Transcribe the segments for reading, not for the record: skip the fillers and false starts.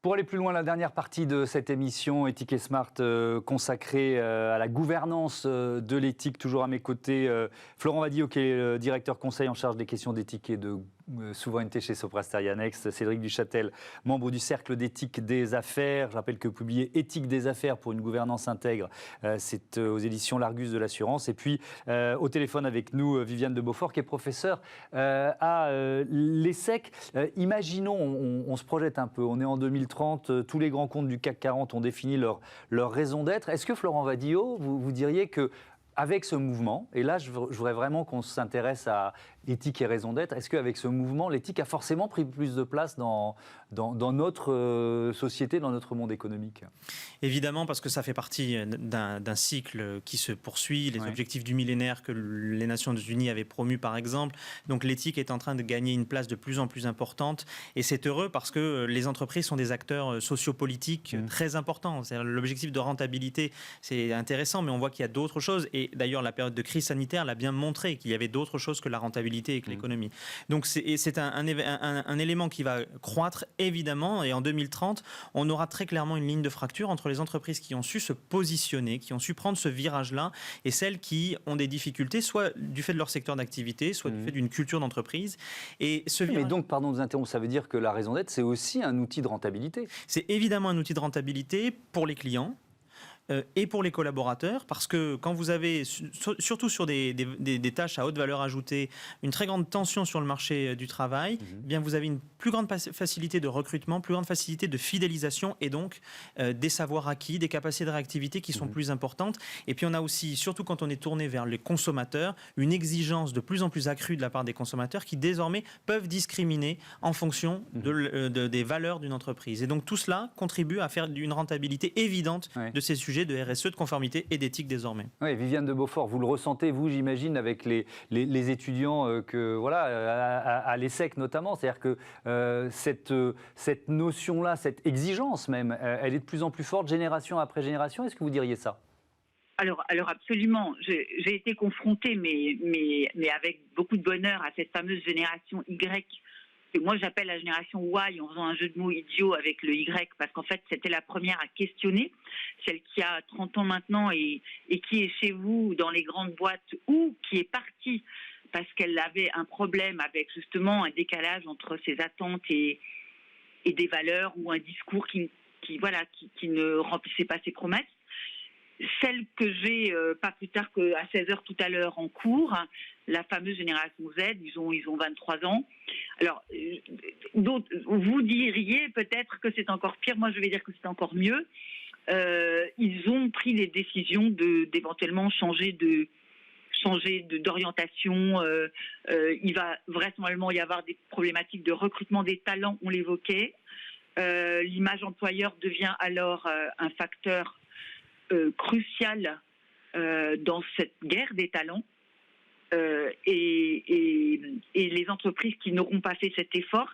Pour aller plus loin, la dernière partie de cette émission Éthique et Smart consacrée à la gouvernance de l'éthique, toujours à mes côtés, Florent Vadillo qui est le directeur conseil en charge des questions d'éthique et de souveraineté chez Sopra Steria Next, Cédric Duchâtel, membre du cercle d'éthique des affaires. Je rappelle que publier Éthique des affaires pour une gouvernance intègre, c'est aux éditions L'Argus de l'assurance. Et puis au téléphone avec nous, Viviane de Beaufort qui est professeure à l'ESSEC. Imaginons, on se projette un peu, on est en 2030, tous les grands comptes du CAC 40 ont défini leur raison d'être. Est-ce que Florent Vadillo, vous diriez que avec ce mouvement, et là je voudrais vraiment qu'on s'intéresse à éthique et raison d'être, est-ce qu'avec ce mouvement, l'éthique a forcément pris plus de place dans notre société, dans notre monde économique ? Évidemment, parce que ça fait partie d'un cycle qui se poursuit, les objectifs du millénaire que les Nations Unies avaient promus par exemple. Donc l'éthique est en train de gagner une place de plus en plus importante, et c'est heureux parce que les entreprises sont des acteurs sociopolitiques très importants. L'objectif de rentabilité, c'est intéressant, mais on voit qu'il y a d'autres choses, et d'ailleurs la période de crise sanitaire l'a bien montré, qu'il y avait d'autres choses que la rentabilité et que l'économie. Donc c'est un élément qui va croître évidemment, et en 2030, on aura très clairement une ligne de fracture entre les entreprises qui ont su se positionner, qui ont su prendre ce virage-là, et celles qui ont des difficultés, soit du fait de leur secteur d'activité, soit du fait d'une culture d'entreprise. Et Mais donc, pardon de vous interrompre, ça veut dire que la raison d'être, c'est aussi un outil de rentabilité ? C'est évidemment un outil de rentabilité pour les clients, et pour les collaborateurs, parce que quand vous avez, surtout sur des tâches à haute valeur ajoutée, une très grande tension sur le marché du travail, eh bien vous avez une plus grande facilité de recrutement, plus grande facilité de fidélisation, et donc des savoirs acquis, des capacités de réactivité qui sont plus importantes. Et puis on a aussi, surtout quand on est tourné vers les consommateurs, une exigence de plus en plus accrue de la part des consommateurs qui désormais peuvent discriminer en fonction des valeurs d'une entreprise. Et donc tout cela contribue à faire une rentabilité évidente de ces sujets de RSE, de conformité et d'éthique désormais. Oui, Viviane de Beaufort, vous le ressentez, vous, j'imagine, avec les étudiants à l'ESSEC notamment. C'est-à-dire que cette notion-là, cette exigence même, elle est de plus en plus forte, génération après génération. Est-ce que vous diriez ça ? Alors absolument. J'ai été confrontée, mais avec beaucoup de bonheur, à cette fameuse génération Y, que moi j'appelle la génération Y, en faisant un jeu de mots idiot avec le Y, parce qu'en fait c'était la première à questionner, celle qui a 30 ans maintenant et qui est chez vous dans les grandes boîtes, ou qui est partie parce qu'elle avait un problème avec justement un décalage entre ses attentes et des valeurs, ou un discours qui ne remplissait pas ses promesses. Celle que j'ai pas plus tard qu'à 16h tout à l'heure en cours, la fameuse génération Z, ils ont 23 ans. Alors, vous diriez peut-être que c'est encore pire, moi je vais dire que c'est encore mieux. Ils ont pris les décisions d'éventuellement changer d'orientation. Il va vraisemblablement y avoir des problématiques de recrutement des talents, on l'évoquait. L'image employeur devient alors un facteur crucial dans cette guerre des talents, et les entreprises qui n'auront pas fait cet effort,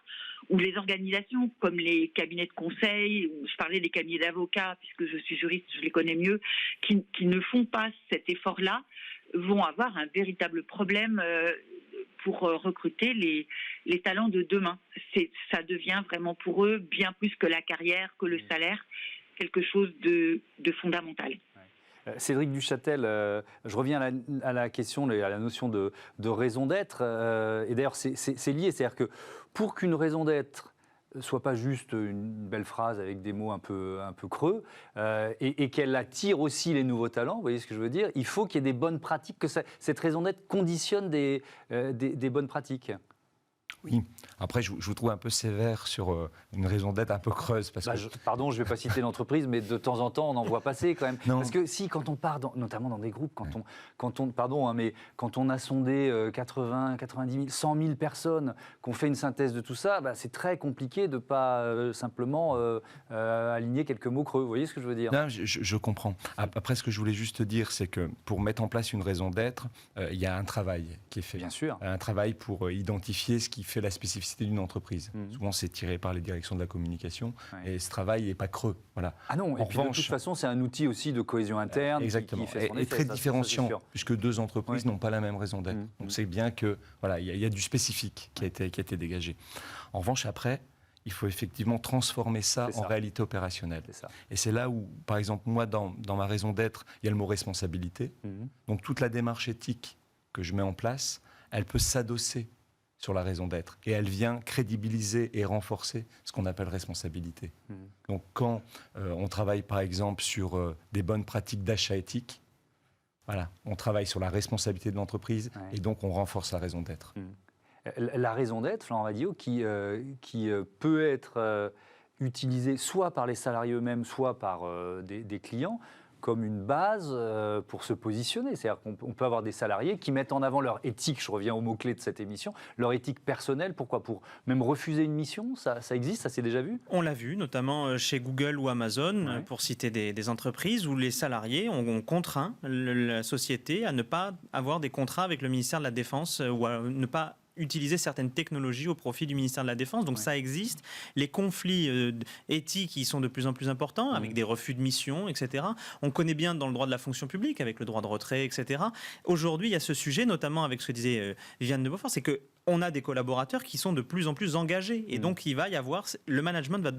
ou les organisations comme les cabinets de conseil, ou je parlais des cabinets d'avocats puisque je suis juriste, je les connais mieux, qui ne font pas cet effort-là, vont avoir un véritable problème pour recruter les talents de demain. Ça devient vraiment pour eux, bien plus que la carrière, que le salaire, quelque chose de fondamental. Cédric Duchâtel, je reviens à la question, à la notion de raison d'être. Et d'ailleurs, c'est lié. C'est-à-dire que pour qu'une raison d'être soit pas juste une belle phrase avec des mots un peu creux, et qu'elle attire aussi les nouveaux talents, vous voyez ce que je veux dire, il faut qu'il y ait des bonnes pratiques, que cette raison d'être conditionne des bonnes pratiques. Oui. Après, je vous trouve un peu sévère sur une raison d'être un peu creuse. Parce que... Pardon, je ne vais pas citer l'entreprise, mais de temps en temps, on en voit passer quand même. Non. Parce que si, quand on part, notamment dans des groupes, quand on a sondé 80, 90 000, 100 000 personnes, qu'on fait une synthèse de tout ça, c'est très compliqué de ne pas simplement aligner quelques mots creux. Vous voyez ce que je veux dire ? Non, je comprends. Après, ce que je voulais juste dire, c'est que pour mettre en place une raison d'être, il y a un travail qui est fait. Bien sûr. Un travail pour identifier ce qui fait la spécificité d'une entreprise. Souvent, c'est tiré par les directions de la communication, et ce travail n'est pas creux. Voilà. Ah non, et puis de toute façon, c'est un outil aussi de cohésion interne. Exactement, qui fait son effet, très différenciant, puisque deux entreprises n'ont pas la même raison d'être. Donc c'est bien que il y a du spécifique qui a été dégagé. En revanche, après, il faut effectivement transformer ça en réalité opérationnelle. Et c'est là où, par exemple, moi, dans ma raison d'être, il y a le mot responsabilité. Donc toute la démarche éthique que je mets en place, elle peut s'adosser sur la raison d'être. Et elle vient crédibiliser et renforcer ce qu'on appelle responsabilité. Donc quand on travaille, par exemple, sur des bonnes pratiques d'achat éthique, voilà, on travaille sur la responsabilité de l'entreprise et donc on renforce la raison d'être. La raison d'être, Florent Vadio, qui peut être utilisée soit par les salariés eux-mêmes, soit par des clients, comme une base pour se positionner. C'est-à-dire qu'on peut avoir des salariés qui mettent en avant leur éthique, je reviens au mot-clé de cette émission, leur éthique personnelle. Pourquoi ? Pour même refuser une mission, ça existe, ça s'est déjà vu ? On l'a vu, notamment chez Google ou Amazon, pour citer des entreprises où les salariés ont contraint la société à ne pas avoir des contrats avec le ministère de la Défense ou à ne pas utiliser certaines technologies au profit du ministère de la Défense. Donc ça existe. Les conflits éthiques, ils sont de plus en plus importants, avec des refus de mission, etc. On connaît bien dans le droit de la fonction publique, avec le droit de retrait, etc. Aujourd'hui, il y a ce sujet, notamment avec ce que disait Viviane de Beaufort, c'est que on a des collaborateurs qui sont de plus en plus engagés. Et donc, il va y avoir... Le management va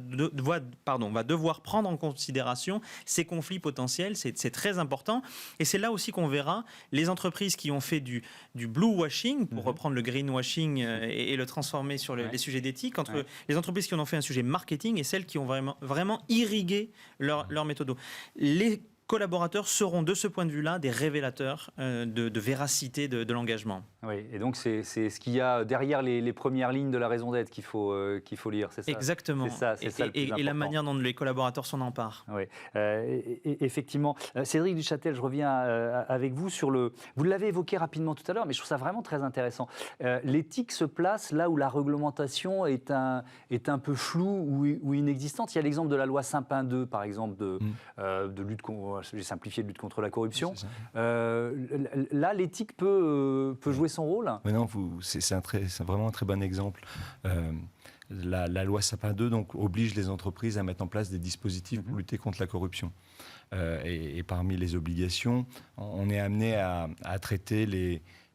devoir prendre en considération ces conflits potentiels. C'est très important. Et c'est là aussi qu'on verra les entreprises qui ont fait du blue washing, pour reprendre le greenwashing et le transformer sur les sujets d'éthique, entre les entreprises qui en ont fait un sujet marketing et celles qui ont vraiment irrigué leur méthode. Les collaborateurs seront de ce point de vue-là des révélateurs de véracité de l'engagement. Oui, et donc c'est ce qu'il y a derrière les premières lignes de la raison d'être qu'il faut lire, c'est ça ? Exactement. C'est ça le plus important. Et la manière dont les collaborateurs s'en emparent. Oui, effectivement. Cédric Duchâtel, je reviens avec vous sur vous l'avez évoqué rapidement tout à l'heure, mais je trouve ça vraiment très intéressant. L'éthique se place là où la réglementation est un peu floue ou inexistante. Il y a l'exemple de la loi Sapin 2, par exemple, de lutte contre, j'ai simplifié, de lutte contre la corruption. Là, l'éthique peut jouer son rôle. Mais non, c'est vraiment un très bon exemple. La loi Sapin 2 donc, oblige les entreprises à mettre en place des dispositifs pour lutter contre la corruption. Et parmi les obligations, on est amené à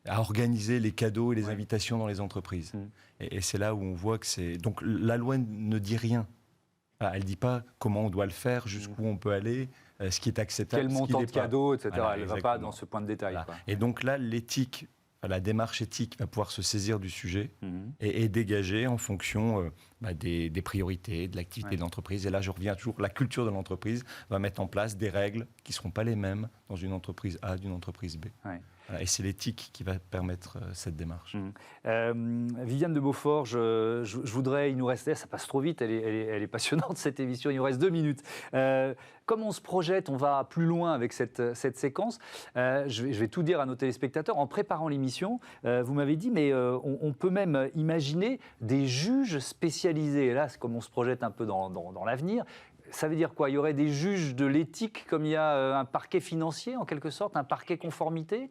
organiser les cadeaux et les invitations dans les entreprises. Et c'est là où on voit que c'est... Donc la loi ne dit rien. Elle ne dit pas comment on doit le faire, jusqu'où on peut aller, ce qui est acceptable, quel montant de cadeaux, etc. Voilà, elle ne va pas dans ce point de détail. Voilà. Et donc là, l'éthique, la démarche éthique va pouvoir se saisir du sujet et dégager en fonction des priorités, de l'activité de l'entreprise. Et là, je reviens toujours, la culture de l'entreprise va mettre en place des règles qui ne seront pas les mêmes dans une entreprise A d'une entreprise B. Voilà, et c'est l'éthique qui va permettre cette démarche. Viviane de Beaufort, je voudrais, il nous restait, ça passe trop vite, elle est passionnante cette émission, il nous reste 2 minutes. Comme on se projette, on va plus loin avec cette séquence. Je vais tout dire à nos téléspectateurs. En préparant l'émission, vous m'avez dit, mais on peut même imaginer des juges spécialisés. Et là, c'est comme on se projette un peu dans l'avenir. Ça veut dire quoi ? Il y aurait des juges de l'éthique comme il y a un parquet financier, en quelque sorte, un parquet conformité ?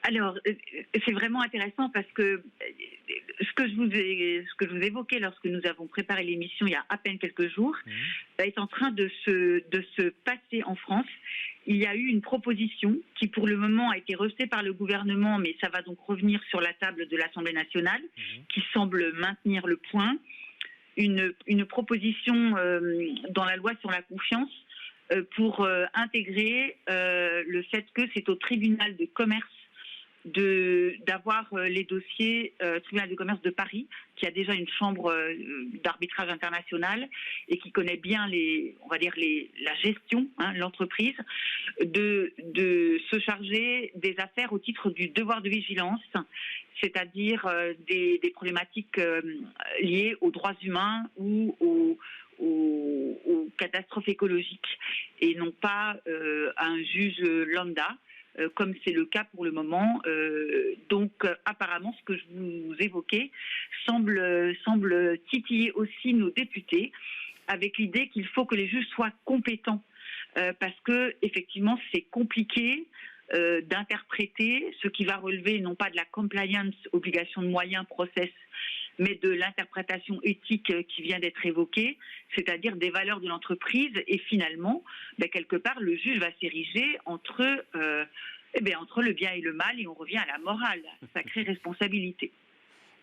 Alors, c'est vraiment intéressant parce que ce que je vous évoquais lorsque nous avons préparé l'émission il y a à peine quelques jours est en train de se passer en France. Il y a eu une proposition qui, pour le moment, a été rejetée par le gouvernement, mais ça va donc revenir sur la table de l'Assemblée nationale, qui semble maintenir le point. Une proposition dans la loi sur la confiance pour intégrer le fait que c'est au tribunal de commerce d'avoir les dossiers tribunal de commerce de Paris, qui a déjà une chambre d'arbitrage international et qui connaît bien la gestion, l'entreprise, de se charger des affaires au titre du devoir de vigilance, c'est-à-dire des problématiques liées aux droits humains ou aux catastrophes écologiques, et non pas à un juge lambda, comme c'est le cas pour le moment. Donc, apparemment, ce que je vous évoquais semble titiller aussi nos députés, avec l'idée qu'il faut que les juges soient compétents, parce que effectivement, c'est compliqué d'interpréter ce qui va relever non pas de la compliance, obligation de moyens, process, mais de l'interprétation éthique qui vient d'être évoquée, c'est-à-dire des valeurs de l'entreprise. Et finalement, quelque part, le juge va s'ériger entre le bien et le mal, et on revient à la morale, sacrée responsabilité.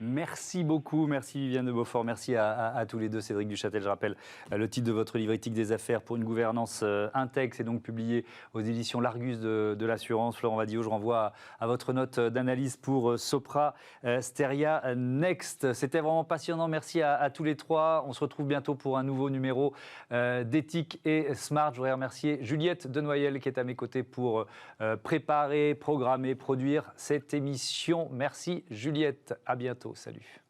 Merci beaucoup, merci Viviane de Beaufort, merci à tous les deux. Cédric Duchâtel, je rappelle le titre de votre livre Éthique des affaires pour une gouvernance intègre, c'est donc publié aux éditions L'Argus de l'assurance. Florent Vadillo, je renvoie à votre note d'analyse pour Sopra Steria Next. C'était vraiment passionnant, merci à tous les trois. On se retrouve bientôt pour un nouveau numéro d'Éthique et Smart. Je voudrais remercier Juliette Denoyel qui est à mes côtés pour préparer, programmer, produire cette émission. Merci Juliette, à bientôt. Salut.